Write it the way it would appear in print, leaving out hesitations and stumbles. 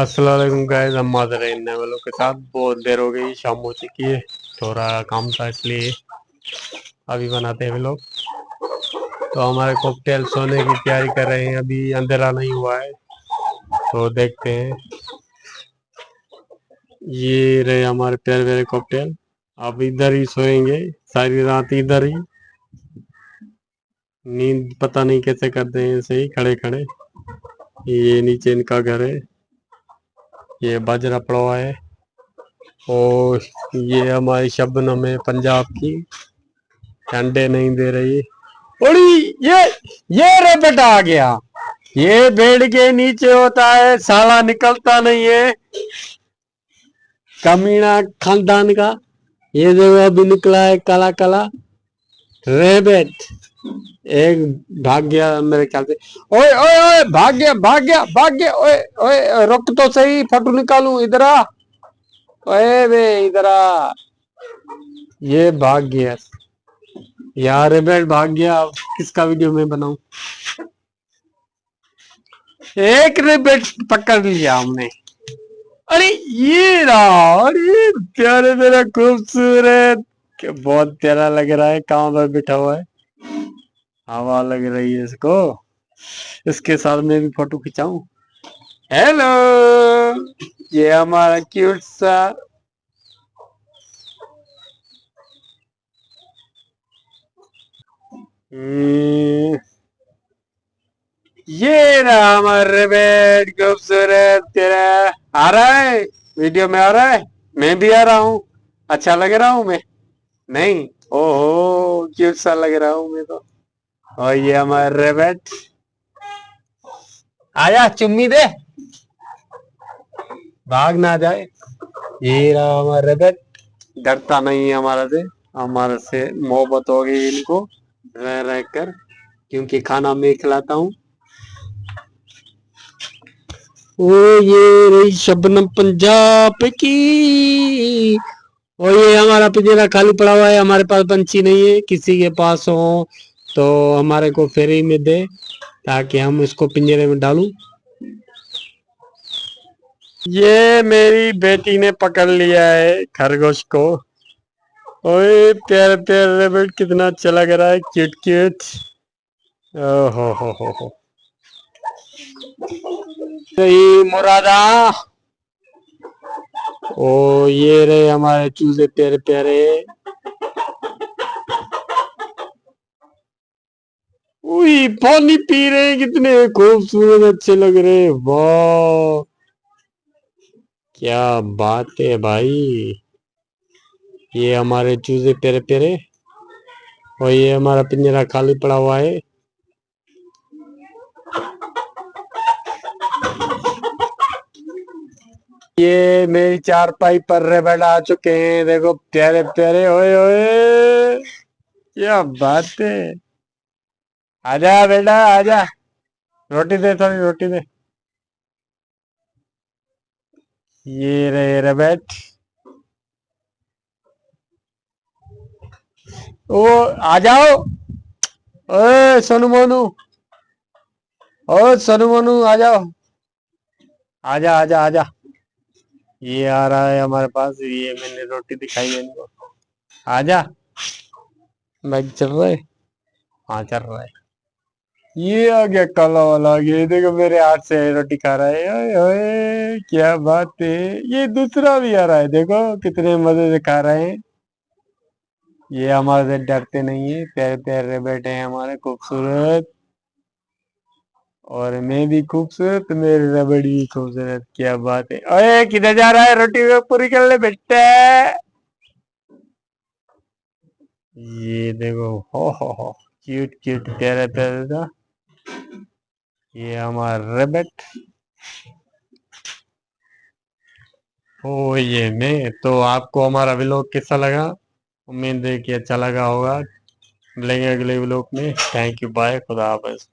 अस्सलाम वालेकुम गाइस, हम माजर हैं नए वालों के साथ। बहुत देर हो गई, शाम हो चुकी है, थोड़ा काम था इसलिए अभी बनाते हैं लोग। तो हमारे कॉकटेल सोने की तैयारी कर रहे हैं, अभी अंधेरा नहीं हुआ है तो देखते हैं। ये रहे हमारे प्यारे प्यारे कॉकटेल। अब इधर ही सोएंगे सारी रात, इधर ही। नींद पता नहीं कैसे करते हैं ऐसे ही खड़े खड़े। ये नीचे इनका घर है, ये बाजरा पड़ा हुआ है। और ये हमारी शबनम है पंजाब की, अंडे नहीं दे रही। उड़ी ये रे बेटा आ गया। ये बेड के नीचे होता है, साला निकलता नहीं है, कमीना खानदान का। ये देखो अभी निकला है काला काला रेबेट। एक भाग गया मेरे ख्याल से। ओए ओए ओए, भाग गया भाग गया भाग गया। ओए ओए रुक तो सही, फोटो निकालूं, इधर आ। ओए बे इधर आ। ये भाग गया यार, रेबेट भाग गया। अब किसका वीडियो मैं बनाऊं? एक रेबेट पकड़ लिया हमने। अरे ये रहा, अरे प्यारे मेरा खूबसूरत, बहुत प्यारा लग रहा है। कहाँ पर बैठा हुआ है, हवा लग रही है इसको। इसके साथ मैं भी फोटो खिंचाऊं। हेलो, ये हमारा क्यूट सा। हम्म, ये रहा हमारा रेबेट खूबसूरत। तेरा आ रहा है, वीडियो में आ रहा है, मैं भी आ रहा हूँ। अच्छा लग रहा हूँ मैं? नहीं, ओहो क्यूट सा लग रहा हूँ मैं तो। और ये हमारा रेबेट, आया चुम्मी दे, भाग ना जाए। ये रहा हमारा रेबेट, डरता नहीं है हमारा से। हमारे से मोहब्बत हो गई इनको रह रह कर, क्योंकि खाना मैं खिलाता हूँ। ओ ये रही शबनम पंजाब की। और ये हमारा पिंजरा खाली पड़ा हुआ है, हमारे पास पंछी नहीं है। किसी के पास हो तो हमारे को फ्री में दे, ताकि हम इसको पिंजरे में डालूं। ये मेरी बेटी ने पकड़ लिया है खरगोश को। ओए प्यारे प्यारे रेबिट, कितना अच्छा लग रहा है, क्यूट क्यूट। ओहो हो। सही मुरादा। ओ ये रहे हमारे चूजे प्यारे प्यारे। उई पानी पी रहे हैं, कितने खूबसूरत अच्छे लग रहे हैं। वाह क्या बात है भाई। ये हमारे चूजे प्यारे प्यारे। और ये हमारा पिंजरा खाली पड़ा हुआ है। ये मेरी चारपाई पर रेबेट आ चुके हैं, देखो प्यारे प्यारे। ओए ओए क्या बात है। आजा बेटा आजा, रोटी दे, थोड़ी रोटी दे। ये रहे रेबेट। ओ आ जाओ। ओए सोनू मोनू, ओ सोनू मोनू आ जाओ। आजा आजा आजा। ये आ रहा है हमारे पास, ये मैंने रोटी दिखाई है इनको। आजा। मैच चल रहा है, हाँ चल रहा है। ये आ गया काला वाला, ये देखो मेरे हाथ से रोटी खा रहा है। ओए ओए क्या बात है। ये दूसरा भी आ रहा है, देखो कितने मजे से खा रहे हैं। ये हमारे से डरते नहीं है, प्यारे प्यारे बैठे हैं हमारे खूबसूरत। और मैं भी खूबसूरत, मेरी रबड़ी भी खूबसूरत। क्या बात है। ओए किधर जा रहा है, रोटी पूरी कर ले बेटा। ये देखो, हो क्यूट क्यूट प्यारा प्यारा था। ये हमारा रेबेट। ओ ये मैं तो, आपको हमारा व्लॉग कैसा लगा? उम्मीद है कि अच्छा लगा होगा। मिलेंगे अगले व्लॉग में। थैंक यू, बाय, खुदा हाफिज।